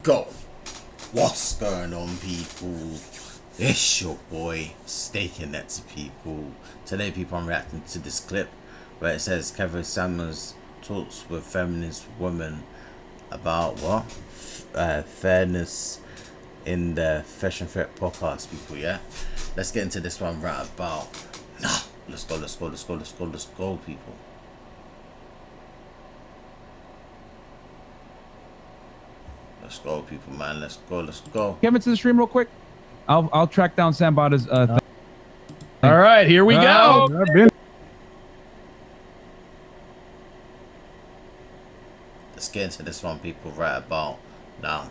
Go. What's going on, people? It's your boy stayconnecteduktv, people. Today, people, I'm reacting to this clip where it says Kevin Samuels talks with feminist women about what? Fairness in the Fashion Threat podcast, people. Yeah, let's get into this one right about now. Let's go, people. Let's go, people, man. Let's go. Kevin to the stream real quick. I'll track down Sambada's All right, here we go. Let's get into this one, people, right about now.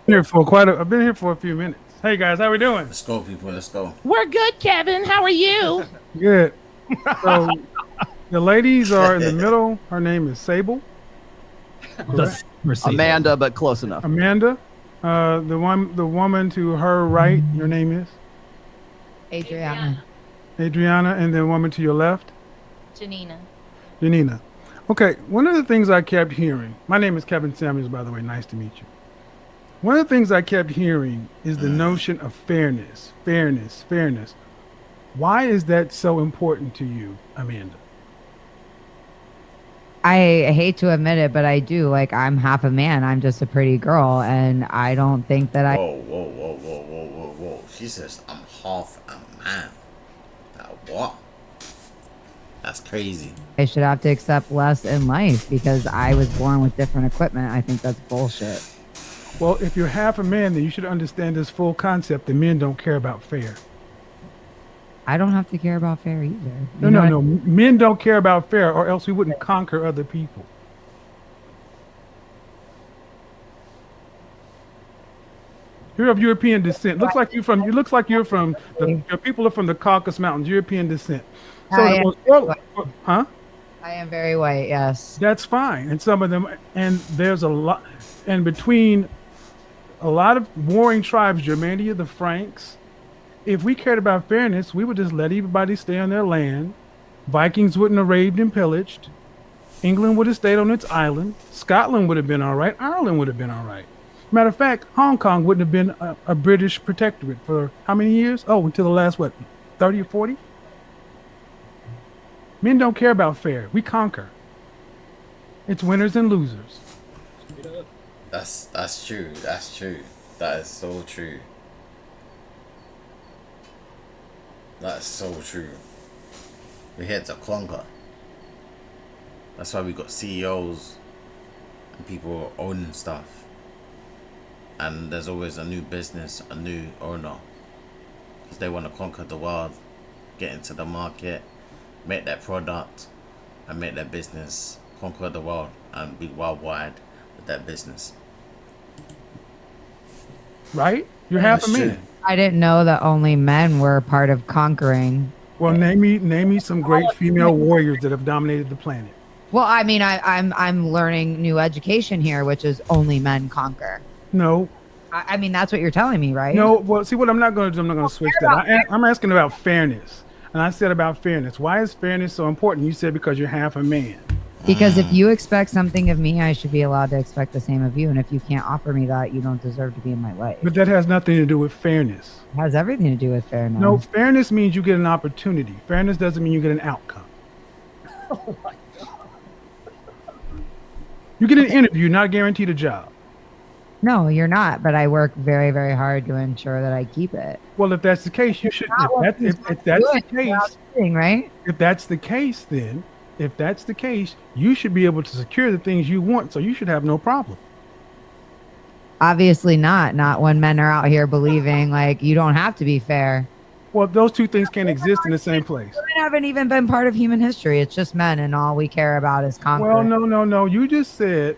I've been here for a few minutes. Hey guys, how we doing? Let's go, people. Let's go. We're good, Kevin. How are you? Good. So the ladies are in the middle. Her name is Sable. Amanda, but close enough. Amanda. The woman to her right, your name is Adriana. Adriana, and the woman to your left, Janina. Janina. Okay, one of the things I kept hearing, my name is Kevin Samuels, by the way, nice to meet you. One of the things I kept hearing is the notion of fairness. Why is that so important to you, Amanda? I hate to admit it, but I do. Like, I'm half a man. I'm just a pretty girl, and I don't think that Whoa. She says I'm half a man. What? That's crazy. I should have to accept less in life because I was born with different equipment. I think that's bullshit. Well, if you're half a man, then you should understand this full concept that men don't care about fair. I don't have to care about fair either. No. Men don't care about fair, or else we wouldn't conquer other people. You're of European descent. Your people are from the Caucasus Mountains, European descent. So I am very white, yes. That's fine. And some of them, and there's a lot, and between a lot of warring tribes, Germania, the Franks, if we cared about fairness, we would just let everybody stay on their land. Vikings wouldn't have raided and pillaged. England would have stayed on its island. Scotland would have been all right. Ireland would have been all right. Matter of fact, Hong Kong wouldn't have been a British protectorate for how many years? Oh, until the last, 30 or 40? Men don't care about fair. We conquer. It's winners and losers. That's true. That is so true. That's so true. We're here to conquer. That's why we got CEOs and people owning stuff. And there's always a new business, a new owner. Because they want to conquer the world, get into the market, make their product, and make their business conquer the world and be worldwide with that business. Right? You're half a man. I didn't know that only men were part of conquering. Well, name me some great female warriors that have dominated the planet. Well, I mean, I'm learning new education here, which is only men conquer. No. I mean, that's what you're telling me, right? No. Well, see, what I'm not going to do, I'm not going to switch that. I'm asking about fairness. And I said about fairness. Why is fairness so important? You said because you're half a man. Because if you expect something of me, I should be allowed to expect the same of you. And if you can't offer me that, you don't deserve to be in my life. But that has nothing to do with fairness. It has everything to do with fairness. No, fairness means you get an opportunity. Fairness doesn't mean you get an outcome. Oh my God. You get an interview, not guaranteed a job. No, you're not. But I work very, very hard to ensure that I keep it. Well, if that's the case, you should. If that's the case, right? If that's the case, then. If that's the case, you should be able to secure the things you want, so you should have no problem. Obviously not. Not when men are out here believing like you don't have to be fair. Well, those two things can't exist in the same place. Women haven't even been part of human history. It's just men, and all we care about is conquering. Well, no. You just said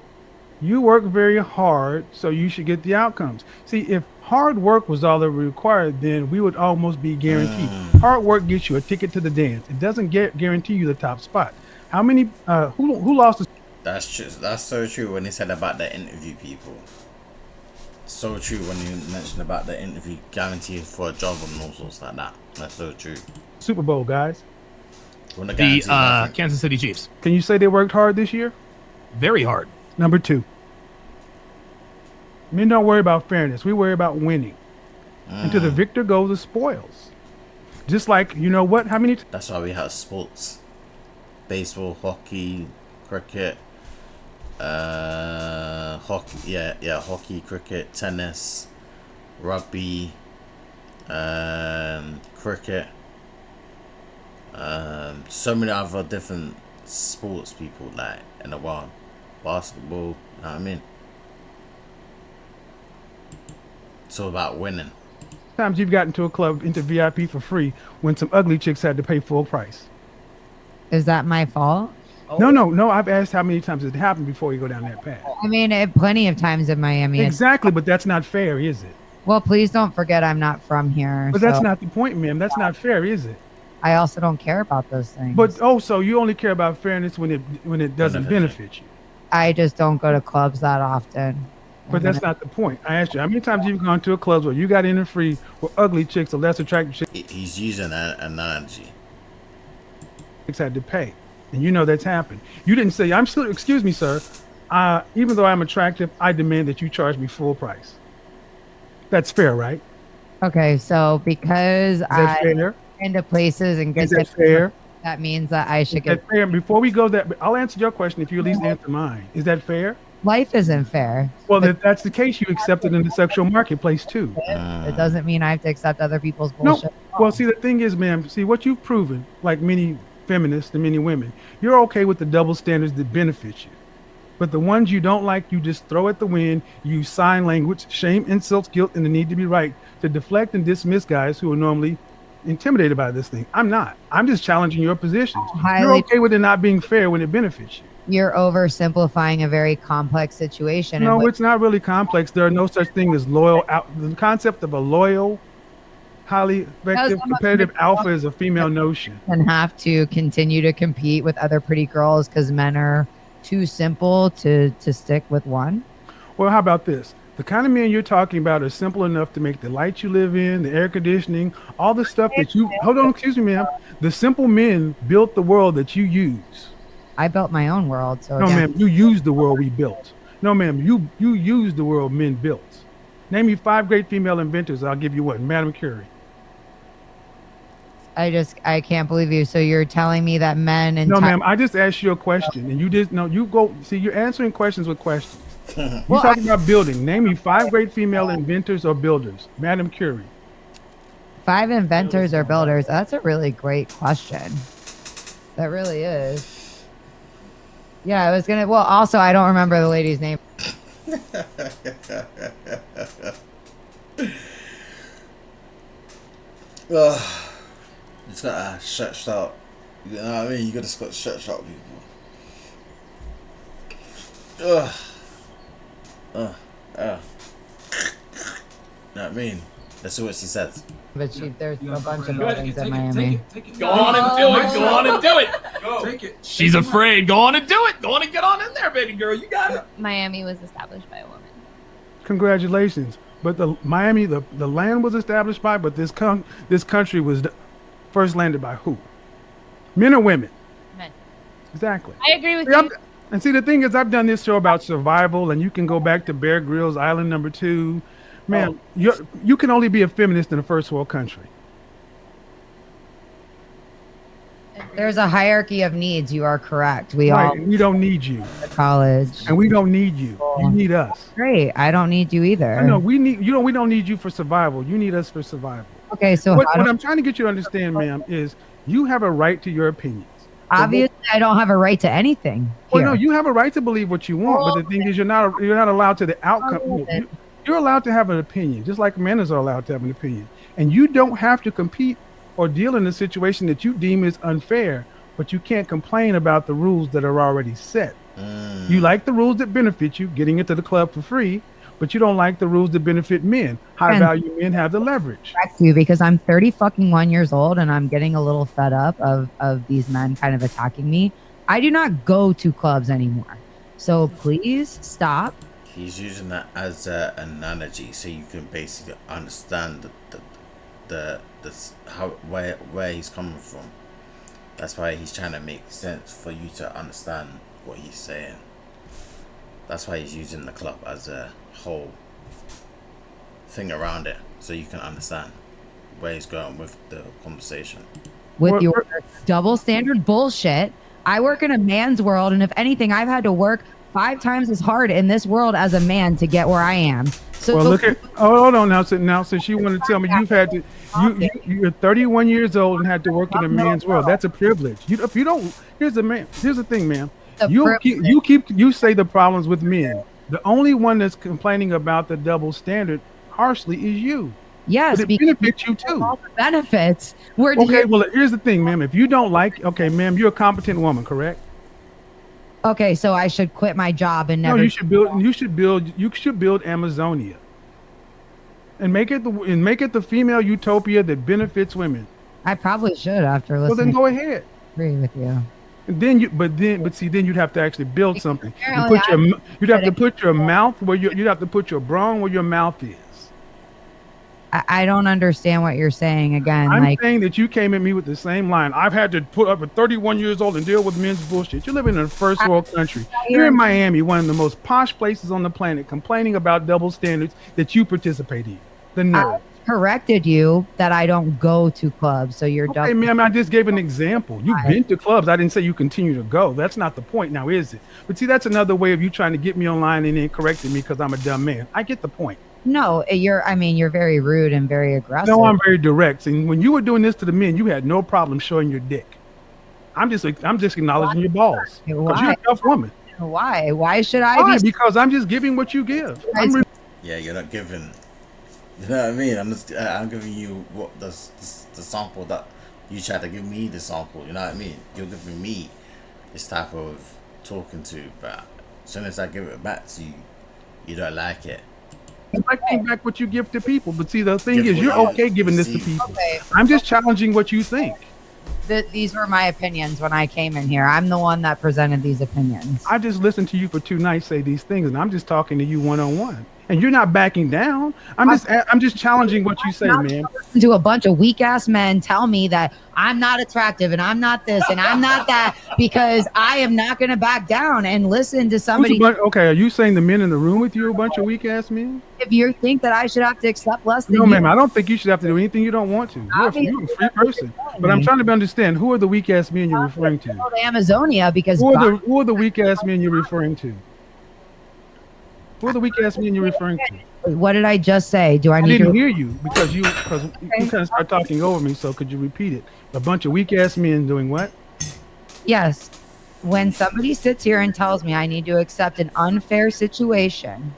you work very hard, so you should get the outcomes. See, if hard work was all that required, then we would almost be guaranteed. Hard work gets you a ticket to the dance. It doesn't guarantee you the top spot. How many? Who lost? That's true. That's so true when he said about the interview, people. So true when you mentioned about the interview guaranteed for a job and all sorts like that. That's so true. Super Bowl, guys. Wouldn't The guarantee nothing. Kansas City Chiefs. Can you say they worked hard this year? Very hard. Number 2. Men don't worry about fairness. We worry about winning. And to the victor go the spoils. Just like, you know what? How many... That's why we have sports. Baseball, hockey, cricket, hockey, hockey, cricket, tennis, rugby, cricket, so many other different sports people like in the world. Basketball, you know what I mean? It's all about winning. times you've gotten to a club into VIP for free when some ugly chicks had to pay full price? Is that my fault? No. I've asked how many times it happened before you go down that path. I mean, plenty of times in Miami. Exactly, but that's not fair, is it? Well, please don't forget I'm not from here. But that's not the point, ma'am. That's not fair, is it? I also don't care about those things. But so you only care about fairness when it doesn't benefit you. I just don't go to clubs that often. But that's not the point. I asked you, how many times you've gone to a club where you got in and free with ugly chicks or less attractive chicks He's using an analogy. had to pay? And you know that's happened. You didn't say, I'm still, excuse me, sir. Even though I'm attractive, I demand that you charge me full price. That's fair, right? Okay, so because Is that I fair? into places and Is get that fair? that means that I should Is that get. fair? Before we go that, I'll answer your question if you at least answer mine. Is that fair? Life isn't fair. Well, if that's the case, you accept it in the sexual marketplace too. It doesn't mean I have to accept other people's No. bullshit. Well, see, the thing is, ma'am, see what you've proven, like many feminists and many women, you're okay with the double standards that benefit you. But the ones you don't like, you just throw at the wind, use sign language, shame, insults, guilt, and the need to be right to deflect and dismiss guys who are normally intimidated by this thing. I'm not. I'm just challenging your positions. You're Highly- okay with it not being fair when it benefits you. You're oversimplifying a very complex situation. No, and it's not really complex. There are no such thing as loyal. The concept of a loyal, highly effective, competitive alpha is a female notion. and have to continue to compete with other pretty girls because men are too simple to stick with one. Well, how about this? The kind of men you're talking about are simple enough to make the light you live in, the air conditioning, all the stuff that you... Hold on, excuse me, ma'am. The simple men built the world that you use. I built my own world, so No, again, ma'am, you use the world we built. No, ma'am, you use the world men built. Name me 5 great female inventors. I'll give you one. Madame Curie. I can't believe you. So you're telling me that men and No, ma'am, I just asked you a question, and you just... No, you go... See, you're answering questions with questions. You're Well, talking about building. Name me 5 great female inventors or builders. Madame Curie. 5 inventors or builders? That's a really great question. That really is. Yeah, I was gonna. Well, also, I don't remember the lady's name. It's gotta stretch out. You know what I mean? You gotta stretch out people. You know what I mean? That's what she says. But there's a bunch of buildings in Miami. Go on and do it. Go on and do it. Go. Take it. She's afraid. Go on and do it. Go on and get on in there, baby girl. You got it. Miami was established by a woman. Congratulations. But the Miami, the land was established by, but this country was first landed by who? Men or women? Men. Exactly. I agree with See, you. and see, the thing is, I've done this show about survival, and you can go back to Bear Grylls Island number 2. Man, you can only be a feminist in a first world country. There's a hierarchy of needs. You are correct. We Right, all and we don't need you, college. and we don't need you. You need us. Great. I don't need you either. I know we need you. We don't need you for survival. You need us for survival. Okay, so What how do, I'm trying to get you to understand, ma'am, is you have a right to your opinions. obviously I don't have a right to anything. Well, Here. no, you have a right to believe what you want, but the thing is, you're not allowed to the outcome. You're allowed to have an opinion, just like men are allowed to have an opinion, and you don't have to compete or deal in a situation that you deem is unfair. But you can't complain about the rules that are already set. You like the rules that benefit you, getting into the club for free, but you don't like the rules that benefit men. High And- value men have the leverage. Correct you because I'm 30 years old and I'm getting a little fed up of these men kind of attacking me. I do not go to clubs anymore. So please stop. He's using that as an analogy, so you can basically understand where he's coming from. That's why he's trying to make sense for you to understand what he's saying. That's why he's using the club as a whole thing around it, so you can understand where he's going with the conversation. With your double standard bullshit, I work in a man's world, and if anything, I've had to work 5 times as hard in this world as a man to get where I am. So well, look at hold on now. Since you want to tell me you've had to, you're 31 years old and had to work in a man's world. That's a privilege. If you don't, here's the thing, ma'am. You say the problems with men. The only one that's complaining about the double standard harshly is you. Yes, but it benefits you too. All the benefits. Okay, well, here's the thing, ma'am. If you don't like, okay, ma'am, you're a competent woman, correct? Okay, so I should quit my job and never. No, you should build Amazonia, and make it the female utopia that benefits women. I probably should after listening. Well, then go ahead. Agree with you. And then you'd have to actually build something. You'd have to put your mouth where you'd have to put your brawn where your mouth is. I don't understand what you're saying again. I'm saying that you came at me with the same line. I've had to put up at 31 years old and deal with men's bullshit. You're living in a first world country. You're in Miami, one of the most posh places on the planet, complaining about double standards that you participate in. The nerve. I corrected you that I don't go to clubs, so you're okay, ma'am. I just gave an example. You've been to clubs. I didn't say you continue to go. That's not the point now, is it? But see, that's another way of you trying to get me online and then correcting me because I'm a dumb man. I get the point. No, you're very rude and very aggressive. No, I'm very direct. And when you were doing this to the men, you had no problem showing your dick. I'm just acknowledging your balls. Because you're a tough woman. Why? Why should I Why? Because I'm just giving what you give. Yeah, you're not giving. You know what I mean? I'm giving you what the sample that you tried to give me the sample. You know what I mean? You're giving me this type of talking to, but as soon as I give it back to you, you don't like it. I take back what you give to people, but see, the thing is, you're okay giving this to people. Okay. I'm just challenging what you think. These were my opinions when I came in here. I'm the one that presented these opinions. I just listened to you for 2 nights say these things, and I'm just talking to you one-on-one. And you're not backing down. I'm just challenging what you say, man. To a bunch of weak ass men tell me that I'm not attractive and I'm not this and I'm not that because I am not going to back down and listen to somebody. Okay, are you saying the men in the room with you are a bunch of weak ass men? If you think that I should have to accept less than no, ma'am, I don't think you should have to do anything you don't want to. You're a free person. But I'm trying to understand, who are the weak ass men you're referring to? Amazonia, because who are the weak ass men you're referring to? Who are the weak ass men you're referring to? What did I just say? I didn't hear you because you kind of started talking over me. So could you repeat it? A bunch of weak ass men doing what? Yes. When somebody sits here and tells me I need to accept an unfair situation,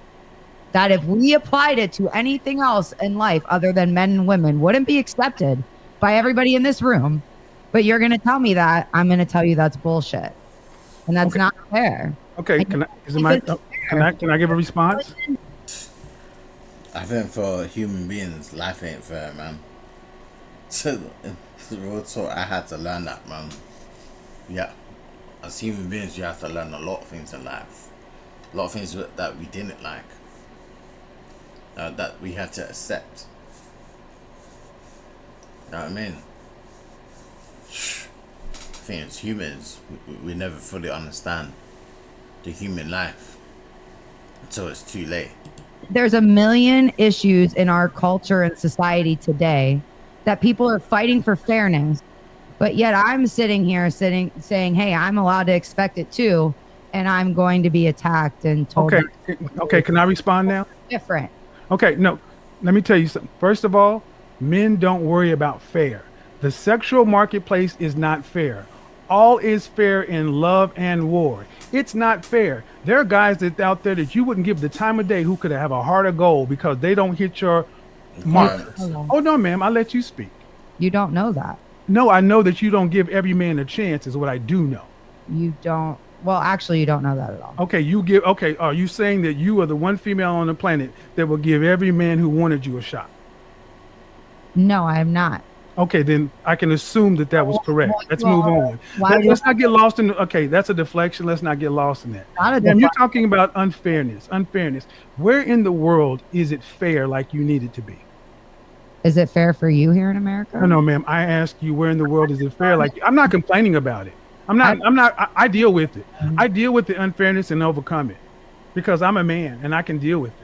that if we applied it to anything else in life other than men and women, wouldn't be accepted by everybody in this room. But you're going to tell me that, I'm going to tell you that's bullshit. And that's not fair. Okay. Can I give a response? I think for human beings, life ain't fair, man. So, real talk, I had to learn that, man. Yeah. As human beings, you have to learn a lot of things in life. A lot of things that we didn't like. That we had to accept. You know what I mean? I think as humans, we never fully understand the human life until it's too late. There's a million issues in our culture and society today that people are fighting for fairness, but yet I'm sitting here saying, hey, I'm allowed to expect it too, and I'm going to be attacked and told. Okay, can I respond now? Different. Okay, no, let me tell you something. First of all, men don't worry about fair. The sexual marketplace is not fair. All is fair in love and war. It's not fair. There are guys out there that you wouldn't give the time of day who could have a heart of gold because they don't hit your mark. Oh, no, ma'am, I'll let you speak. You don't know that. No, I know that you don't give every man a chance is what I do know. You don't. Well, actually, you don't know that at all. Okay, are you saying that you are the one female on the planet that will give every man who wanted you a shot? No, I am not. Okay, then I can assume that was correct. Let's move on. Let's not get lost in. Okay, that's a deflection. Let's not get lost in that. You're talking about unfairness. Where in the world is it fair like you need it to be? Is it fair for you here in America? No, ma'am. I ask you, where in the world is it fair? Like, I'm not complaining about it. I deal with it. I deal with the unfairness and overcome it because I'm a man and I can deal with it.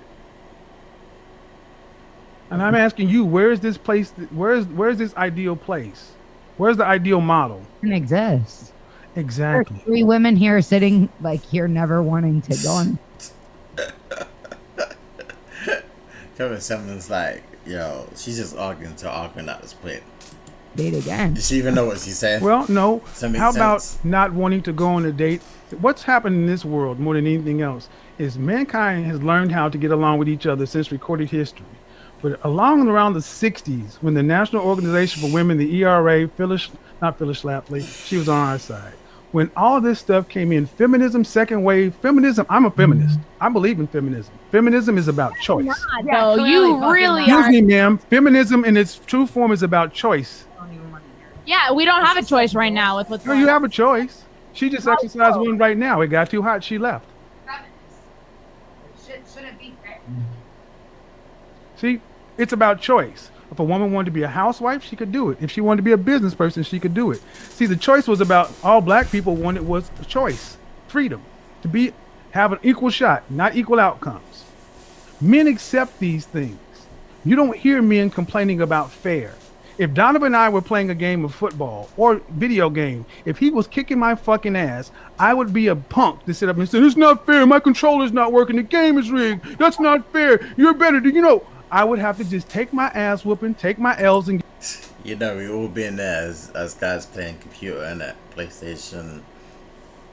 And I'm asking you, where is this place? Where's this ideal place? Where's the ideal model? It doesn't exist. Exactly. There's 3 women here sitting like here, never wanting to go on. Kevin Simmons like, yo, she's just arguing at this point. Date again. Does she even know what she's saying? Well, no. Does that make How sense? about not wanting to go on a date? What's happened in this world more than anything else is mankind has learned how to get along with each other since recorded history. But along and around the 60s, when the National Organization for Women, the ERA, not Phyllis Schlafly, she was on our side. When all this stuff came in, feminism, second wave, feminism, I'm a feminist. I believe in feminism. Feminism is about choice. No, you really Excuse are. me, ma'am. Feminism in its true form is about choice. Yeah, we don't have a choice right now with what's No, going you on. have a choice. She just exercised one right now. It got too hot. She left. Shouldn't be fair. See, it's about choice. If a woman wanted to be a housewife, she could do it. If she wanted to be a business person, she could do it. See, the choice was about all black people wanted was a choice, freedom, to have an equal shot, not equal outcomes. Men accept these things. You don't hear men complaining about fair. If Donovan and I were playing a game of football or video game, if he was kicking my fucking ass, I would be a punk to sit up and say, it's not fair. My controller's not working. The game is rigged. That's not fair. You're better than, I would have to just take my ass whooping, take my L's and You know, we all been there as guys playing computer and that PlayStation.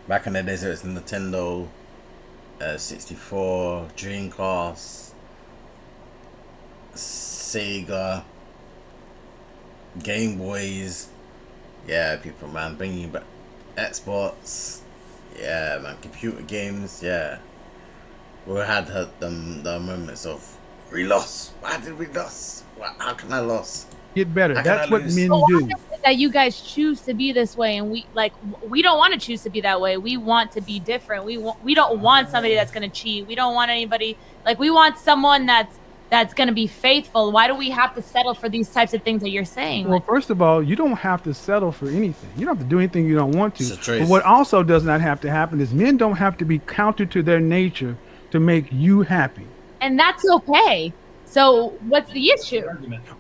Back in the days, it was Nintendo, 64, Dreamcast, Sega, Game Boys. Yeah, people, man, bringing back Xbox. Yeah, man, computer games. Yeah, we had the moments of we lost. Why did we lose? How can I lose? get better. How can That's I what lose? men So do. that you guys choose to be this way, and we don't want to choose to be that way. We want to be different. We don't want somebody that's going to cheat. We don't want anybody we want someone that's going to be faithful. Why do we have to settle for these types of things that you're saying? Well, first of all, you don't have to settle for anything. You don't have to do anything you don't want to. It's a choice. But what also does not have to happen is men don't have to be counter to their nature to make you happy. And that's okay. So what's the issue?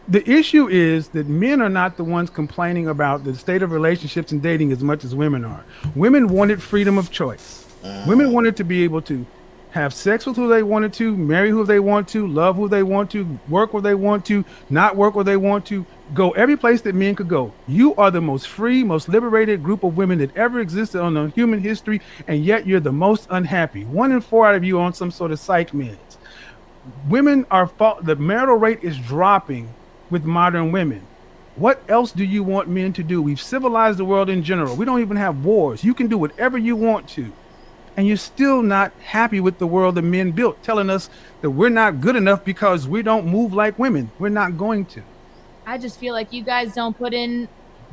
The issue is that men are not the ones complaining about the state of relationships and dating as much as women are. Women wanted freedom of choice. Women wanted to be able to have sex with who they wanted to, marry who they want to, love who they want to, work where they want to, not work where they want to, go every place that men could go. You are the most free, most liberated group of women that ever existed on the human history, and yet you're the most unhappy. 1 in 4 out of you on some sort of psych meds. Women are the marital rate is dropping with modern women. What else do you want men to do? We've civilized the world in general. We don't even have wars. You can do whatever you want to. And you're still not happy with the world that men built, telling us that we're not good enough because we don't move like women. We're not going to. I just feel like you guys don't put in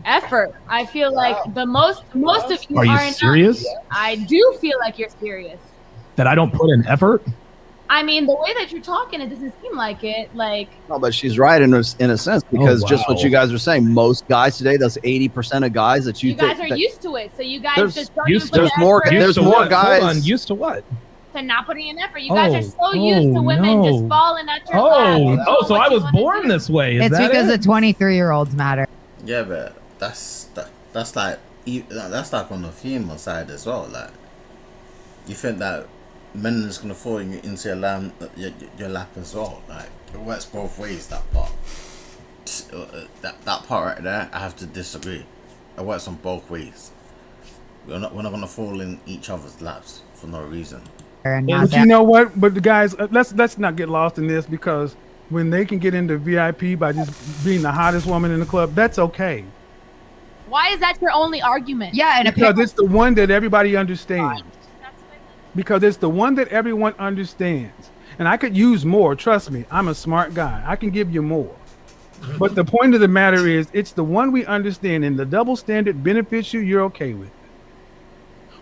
effort. I feel like the most of you Are you aren't. serious? I do feel like you're serious. That I don't put in effort? I mean, the way that you're talking, it doesn't seem like it. Like, No, but she's right in a sense because just what wow. you guys are saying, most guys today, those 80% of guys that you guys think are that- used to it, so you guys There's- just don't even used put to- the there's more- effort there's to more what? guys- Hold on, used to what? to not putting in effort. You guys are so used to Oh, women just no. falling at your lap. Oh, and doing so what I you was wanna born do. this way. Is It's that because it? the 23-year-olds matter. Yeah, but that's like on the female side as well. Like, you think that men are just gonna fall into your lap as well? Like, it works both ways. That part, that part right there, I have to disagree. It works on both ways. We're not gonna fall in each other's laps for no reason. And not But that. you know what? But the guys, let's not get lost in this, because when they can get into VIP by just being the hottest woman in the club, that's okay. Why is that your only argument? Yeah, and Because it's the one that everybody understands. Because it's the one that everyone understands. And I could use more. Trust me, I'm a smart guy. I can give you more. But the point of the matter is, it's the one we understand, and the double standard benefits you, you're okay with.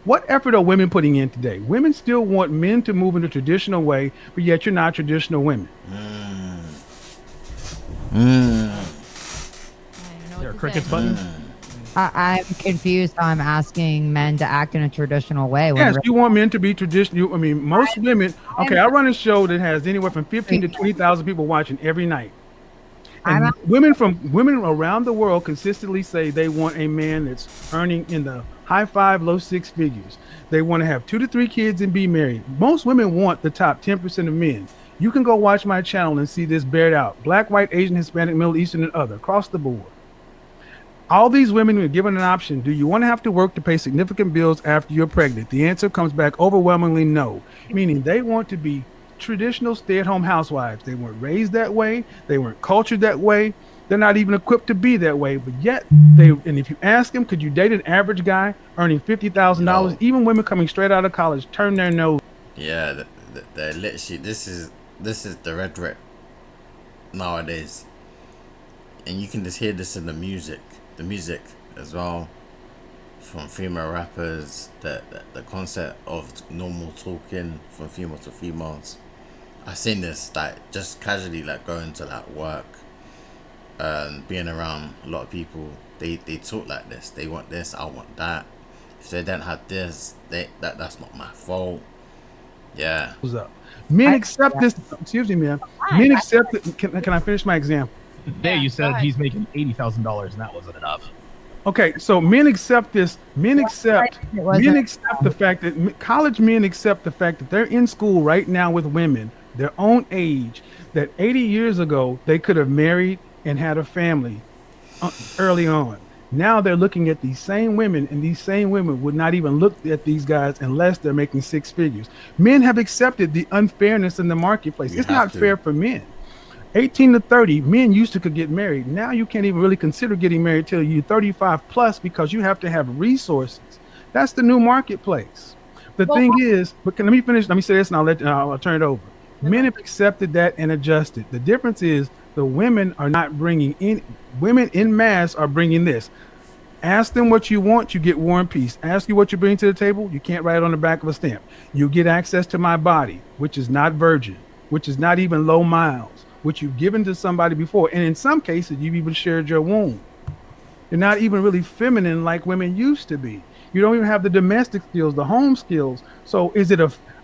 What effort are women putting in today? Women still want men to move in a traditional way, but yet you're not traditional women. crickets button. I'm confused how I'm asking men to act in a traditional way. When Yes, you want men to be traditional. I mean, most women. Okay, I run a show that has anywhere from 15 to 20,000 people watching every night. And women around the world consistently say they want a man that's earning in the high 5, low 6 figures. They want to have 2 to 3 kids and be married. Most women want the top 10% of men. You can go watch my channel and see this bared out. Black, white, Asian, Hispanic, Middle Eastern, and other, across the board. All these women are given an option. Do you want to have to work to pay significant bills after you're pregnant? The answer comes back overwhelmingly no, meaning they want to be traditional stay-at-home housewives. They weren't raised that way. They weren't cultured that way. They're not even equipped to be that way. But yet, and if you ask them, could you date an average guy earning $50,000? No. Even women coming straight out of college turn their nose. Yeah, they're literally, this is the rhetoric nowadays. And you can just hear this in the music as well, from female rappers, the concept of normal talking from female to females. I've seen this like just casually, like going to like work, being around a lot of people. They talk like this. They want this, I want that. If they don't have this, that's not my fault. Yeah. Up. Men accept this. Excuse me, man. Men accept it. Can I finish my example? Today you said he's making $80,000 and that wasn't enough. Okay, so men accept this. Men accept the fact that college men accept the fact that they're in school right now with women their own age, that 80 years ago they could have married and had a family early on. Now they're looking at these same women, and these same women would not even look at these guys unless they're making 6 figures. Men have accepted the unfairness in the marketplace. It's not fair for men. 18 to 30, men used to could get married. Now you can't even really consider getting married till you're 35 plus because you have to have resources. That's the new marketplace. Let me finish. Let me say this and I'll turn it over. Men have accepted that and adjusted. The difference is the women are not bringing in, women in mass are bringing this. Ask them what you want, you get War and Peace. Ask you what you bring to the table, you can't write it on the back of a stamp. You get access to my body, which is not virgin, which is not even low miles, which you've given to somebody before. And in some cases, you've even shared your womb. You're not even really feminine like women used to be. You don't even have the domestic skills, the home skills. So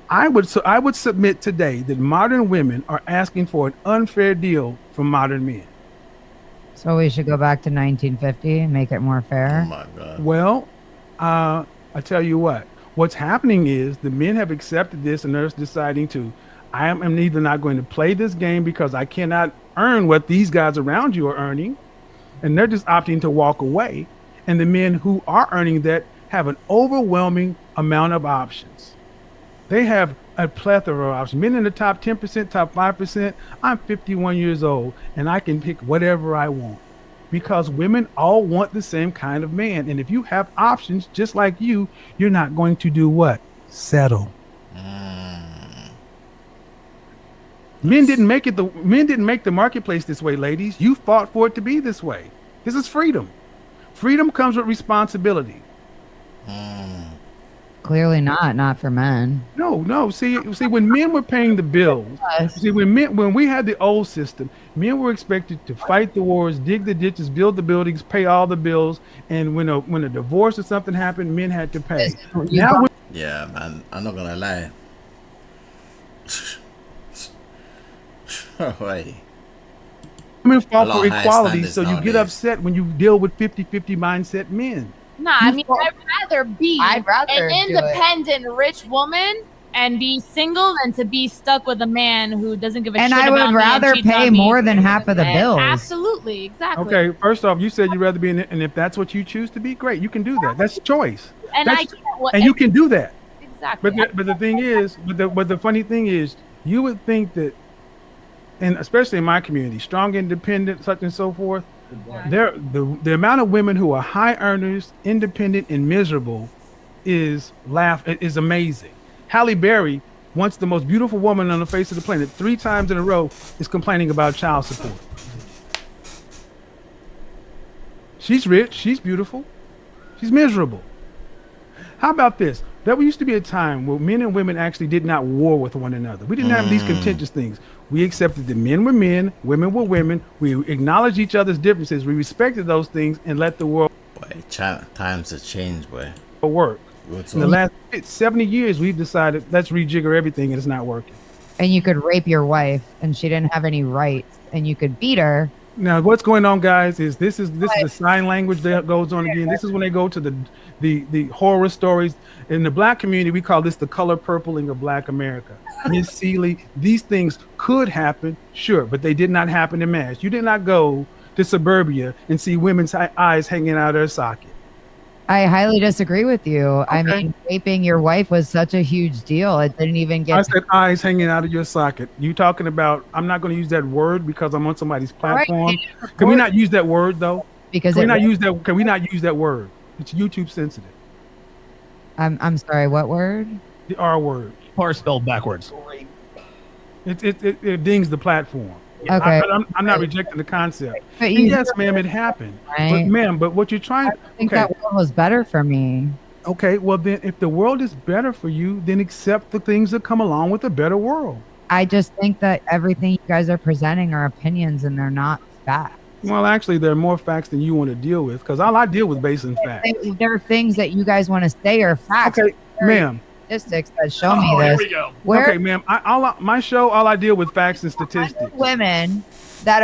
I would submit today that modern women are asking for an unfair deal from modern men. So we should go back to 1950 and make it more fair. Oh my God. Well, I tell you what's happening is the men have accepted this and they're deciding to, I am either not going to play this game because I cannot earn what these guys around you are earning, and they're just opting to walk away. And the men who are earning that have an overwhelming amount of options. They have a plethora of options. Men in the top 10%, top 5%. I'm 51 years old and I can pick whatever I want because women all want the same kind of man. And if you have options just like you're not going to do what? Settle. Men didn't make the marketplace this way, ladies. You fought for it to be this way. This is freedom. Freedom comes with responsibility. Clearly not for men. No. See, when men were paying the bills, when we had the old system, men were expected to fight the wars, dig the ditches, build the buildings, pay all the bills, and when a divorce or something happened, men had to pay. Yeah, man, I'm not gonna lie. Wait. Women fought for equality, so you get upset when you deal with 50-50 mindset men. I mean, I'd rather be an independent rich woman and be single than to be stuck with a man who doesn't give a shit about me. And I would rather pay more than half of the bills. Absolutely, exactly. Okay, first off, you said you'd rather be in it, and if that's what you choose to be, great, you can do that. That's choice. And you can do that. Exactly. But the thing is, but the funny thing is, you would think that, and especially in my community, strong, independent, such and so forth, the amount of women who are high earners, independent, and miserable is amazing. Halle Berry, once the most beautiful woman on the face of the planet, 3 times in a row is complaining about child support. She's rich, she's beautiful, she's miserable. How about this? There used to be a time where men and women actually did not war with one another. We didn't have these contentious things. We accepted that men were men, women were women. We acknowledged each other's differences. We respected those things and let the world Boy, times have changed, boy. work. Real In the talk. last 70 years, we've decided let's rejigger everything, and it's not working. And you could rape your wife, and she didn't have any rights, and you could beat her. Now, what's going on, guys, is this is the sign language that goes on again. This is when they go to the horror stories. In the black community, we call this the color purpling of Black America. Miss Seeley, these things could happen, sure, but they did not happen in mass. You did not go to suburbia and see women's eyes hanging out of their socket. I highly disagree with you. Okay. I mean, raping your wife was such a huge deal. It didn't even get. I said eyes hanging out of your socket. You talking about? I'm not going to use that word because I'm on somebody's platform. Right. Can we not use that word though? Because Can we not use that? Can we not use that word? It's YouTube sensitive. I'm sorry. What word? The R word. Or spelled backwards. It dings the platform. Okay. I'm not rejecting the concept. But And yes, ma'am, it happened. Right. But ma'am, but what you're trying. I think that world was better for me. Okay, well then, if the world is better for you, then accept the things that come along with a better world. I just think that everything you guys are presenting are opinions, and they're not facts. Well, actually, there are more facts than you want to deal with, because all I deal with based on facts. There are things that you guys want to say are facts. Okay, ma'am. Statistics that show me Here this. we go. Where Okay, ma'am. My show, all I deal with facts and statistics. women that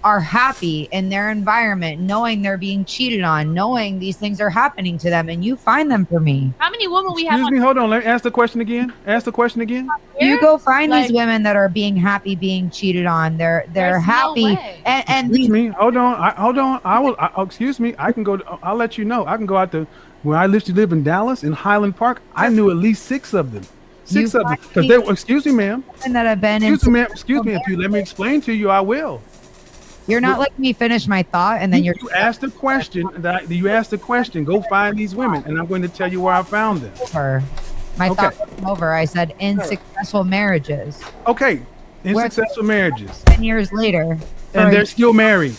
are happy in their environment, knowing they're being cheated on, knowing these things are happening to them, and you find them for me. How many women we have Excuse on me, hold on. Let me ask the question again. Ask the question again. here? You go find these Like- women that are being happy, being cheated on. They're There's no happy, way. and Excuse me. Hold on. Hold on. Excuse me. I can go. I'll let you know. I can go out to where I used to live in Dallas, in Highland Park. I knew at least 6 of them. Six of them. Because they were. Excuse me, ma'am. women that have been Excuse in. me, ma'am. Excuse me. If you let me explain to you, I will. You're not letting me finish my thought, and then You asked a question. You asked a question. Go find these women, and I'm going to tell you where I found them. over. My Okay. thought was over. I said in successful marriages. Okay. In Where- successful marriages, 10 years later. and they're still married.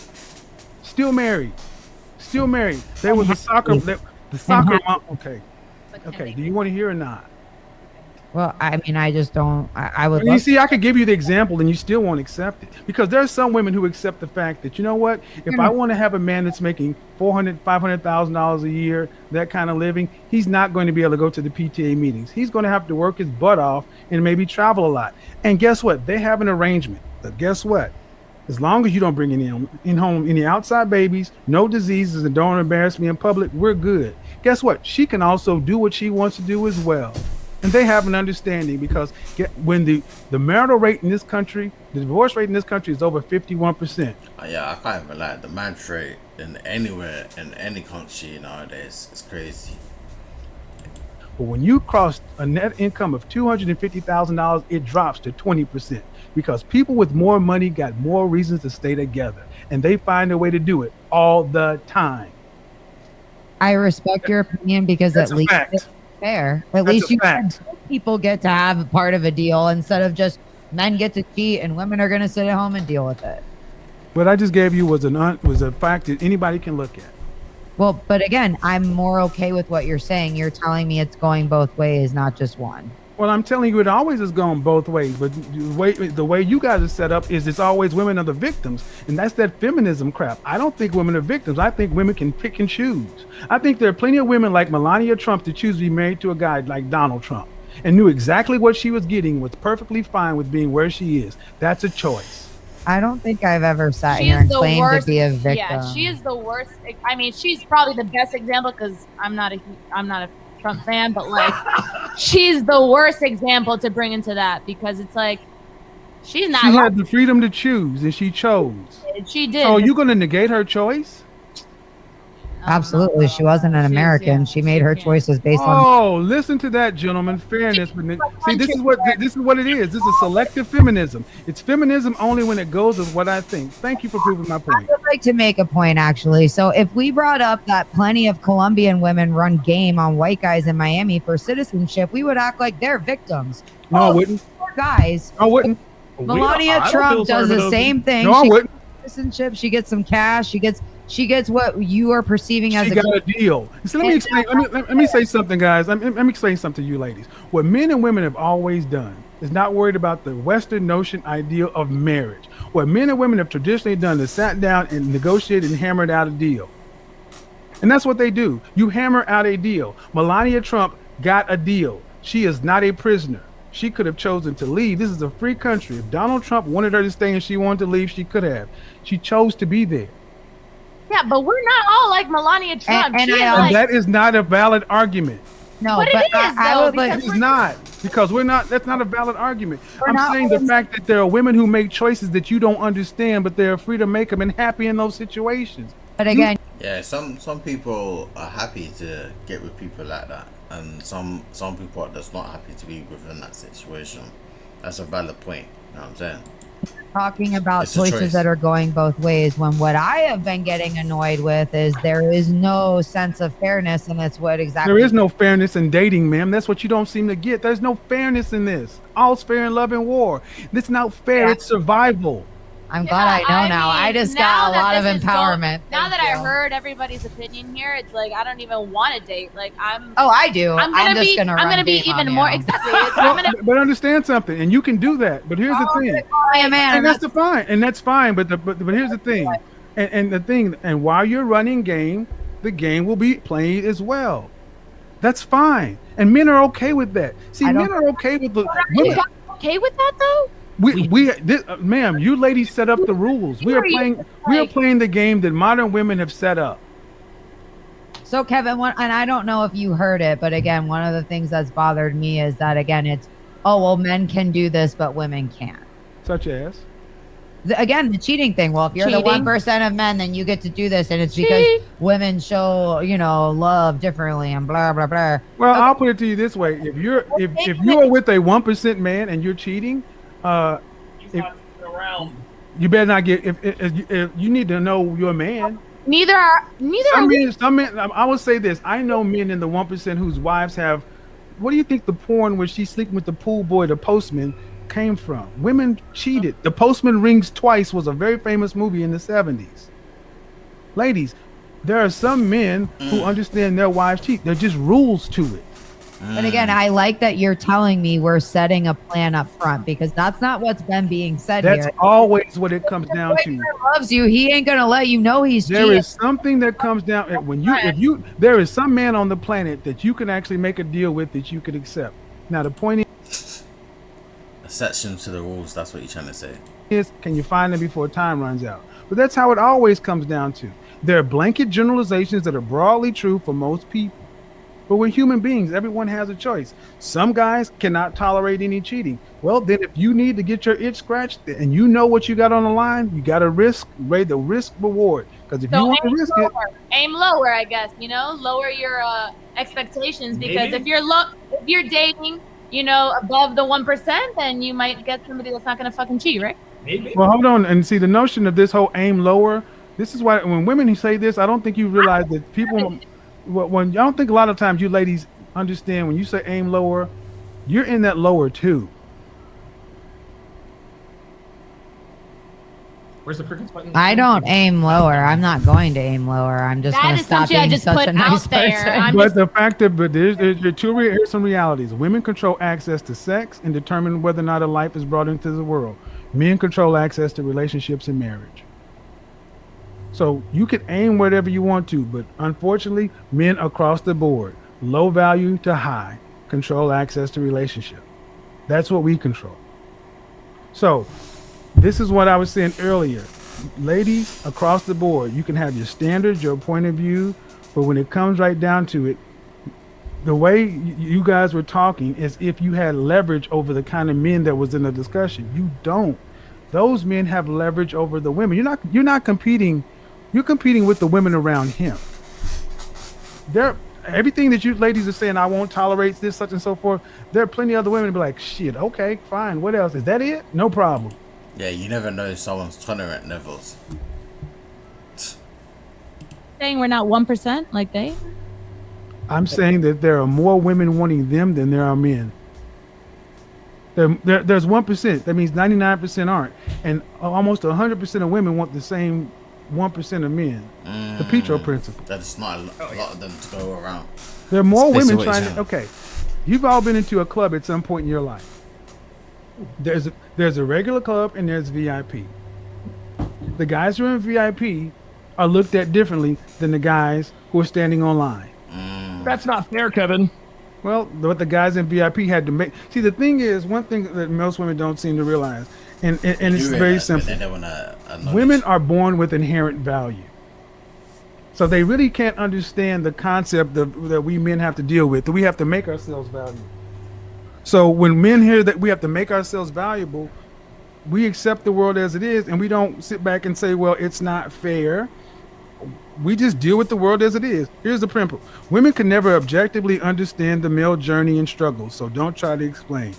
Still married. Still married. There was a soccer. The soccer mom. Okay. Okay. Do you want to hear or not? Well, I mean, I just don't. I would You love. see, I could give you the example, and you still won't accept it, because there are some women who accept the fact that, you know what, if I want to have a man that's making $500,000 a year, that kind of living, he's not going to be able to go to the PTA meetings. He's going to have to work his butt off and maybe travel a lot. And guess what? They have an arrangement. But guess what? As long as you don't bring in home any outside babies, no diseases, and don't embarrass me in public, we're good. Guess what? She can also do what she wants to do as well. And they have an understanding, because when the marital rate in this country, the divorce rate in this country is over 51%. Yeah, I can't even lie. The marriage rate in anywhere, in any country nowadays is crazy. But when you cross a net income of $250,000, it drops to 20%, because people with more money got more reasons to stay together, and they find a way to do it all the time. I respect your opinion, because That's at a least fact. it's fair. At That's least a you fact. people get to have part of a deal, instead of just men get to cheat and women are going to sit at home and deal with it. What I just gave you was a fact that anybody can look at. Well, but again, I'm more okay with what you're saying. You're telling me it's going both ways, not just one. Well, I'm telling you, it always has gone both ways. But the way you guys are set up is it's always women are the victims. And that's that feminism crap. I don't think women are victims. I think women can pick and choose. I think there are plenty of women like Melania Trump to choose to be married to a guy like Donald Trump and knew exactly what she was getting, was perfectly fine with being where she is. That's a choice. I don't think I've ever sat She here is and the claimed worst. to be a victim. Yeah, she is the worst. I mean, she's probably the best example, because I'm not a Trump fan, but like, she's the worst example to bring into that, because it's like, she's not. She had the freedom to choose, and she chose. She did. So are you going to negate her choice? Absolutely. She wasn't an American. She made her choices based on. Oh, listen to that, gentlemen. Fairness. See, this is what it is. This is selective feminism. It's feminism only when it goes with what I think. Thank you for proving my point. I would like to make a point, actually. So if we brought up that plenty of Colombian women run game on white guys in Miami for citizenship, we would act like they're victims. No, I wouldn't. Poor guys. I wouldn't. Melania Trump does the same thing. No, I She wouldn't. gets citizenship. She gets some cash. She gets She gets what you are perceiving as She got a deal. So let me explain. Let me say something, guys. Let me explain something to you ladies. What men and women have always done is not worried about the Western notion ideal of marriage. What men and women have traditionally done is sat down and negotiated and hammered out a deal. And that's what they do. You hammer out a deal. Melania Trump got a deal. She is not a prisoner. She could have chosen to leave. This is a free country. If Donald Trump wanted her to stay and she wanted to leave, she could have. She chose to be there. Yeah, but we're not all like Melania Trump. And She is I- like, That is not a valid argument. No, But it but is, I though, would like. because It's not, because we're not. That's not a valid argument. I'm not saying the always- fact that there are women who make choices that you don't understand, but they're free to make them and happy in those situations. But again, Yeah, some people are happy to get with people like that, and some people are just not happy to be within that situation. That's a valid point. You know what I'm saying? talking about It's a choice. choices that are going both ways, when what I have been getting annoyed with is there is no sense of fairness, and it's what exactly. There is no fairness in dating, ma'am. That's what you don't seem to get. There's no fairness in this. All's fair in love and war. It's not fair. Yeah. It's survival. I'm glad I know now. mean, I just now got a that lot of this is empowerment. now Thank that I you. heard everybody's opinion here, it's like I don't even want to date. Like I'm. Oh, I do. I'm gonna just be. gonna I'm run gonna be game on even more you. exactly. I'm gonna. But understand something, and you can do that. But here's the thing. I am man. And that's the fine, and that's fine. But here's the thing, and the thing, and while you're running game, the game will be played as well. That's fine, and men are okay with that. See, I don't- men are okay with the You women. guys okay with that though? Ma'am, you ladies set up the rules. We are playing the game that modern women have set up. So Kevin, and I don't know if you heard it, but again, one of the things that's bothered me is that again, it's men can do this, but women can't. Such as, Again, the cheating thing. Well, if you're the Cheating. 1% of men, then you get to do this, and it's because women show love differently and blah blah blah. well, I'll put it to you this way: if you are with a 1% man and you're cheating, He's If- not around. you better not get. If you need to know your man. Neither are we. Some men. I will say this: I know men in the 1% whose wives have. What do you think the porn where she's sleeping with the pool boy, the postman, came from? Women cheated. The Postman Rings Twice was a very famous movie in the 70s. Ladies, there are some men who understand their wives cheat. There are just rules to it. But again, I like that you're telling me we're setting a plan up front, because that's not what's been being said That's here. always what it comes down If to. he loves you, he ain't gonna let you know he's There cheating. is something that comes down there is some man on the planet that you can actually make a deal with that you could accept. Now the point Exception to the rules. That's what you're trying to say. is, can you find them before time runs out? But that's how it always comes down to. There are blanket generalizations that are broadly true for most people. But we're human beings. Everyone has a choice. Some guys cannot tolerate any cheating. Well, then if you need to get your itch scratched and you know what you got on the line, you got to weigh the risk reward. Because if you want to risk it, Aim lower, I guess. Lower your expectations, because Maybe. if you're dating, above the 1%, then you might get somebody that's not gonna fucking cheat, right? Maybe. well, hold on. And see, the notion of this whole aim lower, this is why when women say this, I don't think you realize that people, when I don't think a lot of times you ladies understand when you say aim lower, you're in that lower too. Where's the crickets button? I don't aim lower. I'm not going to aim lower. I'm just That going to is stop something I being just such put a nice out there. person. I'm But just- the fact that here's some realities. Women control access to sex and determine whether or not a life is brought into the world. Men control access to relationships and marriage. So you can aim whatever you want to, but unfortunately, men across the board, low value to high, control access to relationship. That's what we control. So this is what I was saying earlier. Ladies, across the board, you can have your standards, your point of view, but when it comes right down to it, the way you guys were talking is if you had leverage over the kind of men that was in the discussion. You don't. Those men have leverage over the women. You're not competing. You're competing with the women around him. Everything that you ladies are saying, I won't tolerate this, such and so forth. There are plenty of other women to be like, shit, okay, fine. What else? Is that it? No problem. Yeah, you never know someone's tolerant levels. Saying we're not 1% like they. I'm saying that there are more women wanting them than there are men. There's 1%. That means 99% aren't. And almost 100% of women want the same 1% of men. The Petro principle. There's not a lot of them to go around. There are more women Space trying away, to. Okay, you've all been into a club at some point in your life. There's a regular club and there's VIP. The guys who are in VIP are looked at differently than the guys who are standing online. That's not fair, Kevin. Well, what the guys in VIP had to make. See, the thing is, one thing that most women don't seem to realize, and it's very simple. Women are born with inherent value. So they really can't understand the concept that we men have to deal with, that we have to make ourselves valuable. So when men hear that we have to make ourselves valuable, we accept the world as it is, and we don't sit back and say, well, it's not fair. We just deal with the world as it is. Here's the principle. Women can never objectively understand the male journey and struggle, so don't try to explain.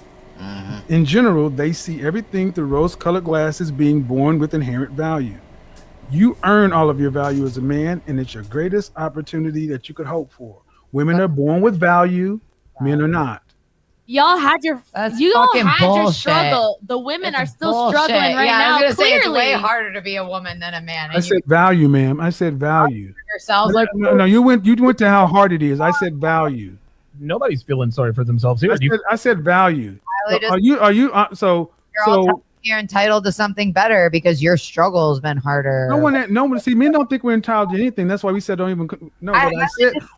In general, they see everything through rose-colored glasses, being born with inherent value. You earn all of your value as a man, and it's your greatest opportunity that you could hope for. Women are born with value, men are not. Y'all had your your struggle. The women are still struggling right now. I was gonna say it's Clearly. way harder to be a woman than a man. I said value, ma'am. I said value. Yourselves like No, you went to how hard it is. I said value. Nobody's feeling sorry for themselves here. I said value. Are you you're entitled to something better because your struggle's been harder. No one. See, men don't think we're entitled to anything. That's why we said don't even. No,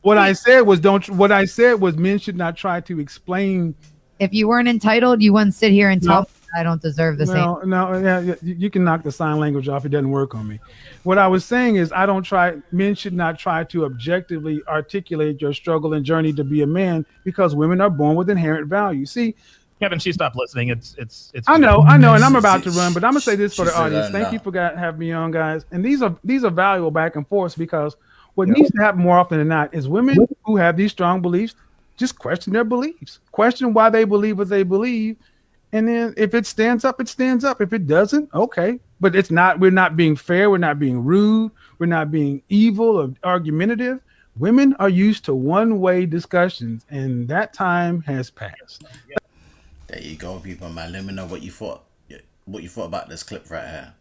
what I said was men should not try to explain. If you weren't entitled, you wouldn't sit here and tell me I don't deserve the same. No, you can knock the sign language off. It doesn't work on me. What I was saying is men should not try to objectively articulate your struggle and journey to be a man, because women are born with inherent value. See, Kevin, she stopped listening. It's. I know, and I'm about to run, but I'm gonna say this for the audience. Thank you for having me on, guys. And these are valuable back and forth, because what needs to happen more often than not is women who have these strong beliefs just question their beliefs, question why they believe what they believe, and then if it stands up, it stands up. If it doesn't, okay. But it's not. We're not being fair. We're not being rude. We're not being evil or argumentative. Women are used to one-way discussions, and that time has passed. There you go, people, man. Let me know what you thought about this clip right here.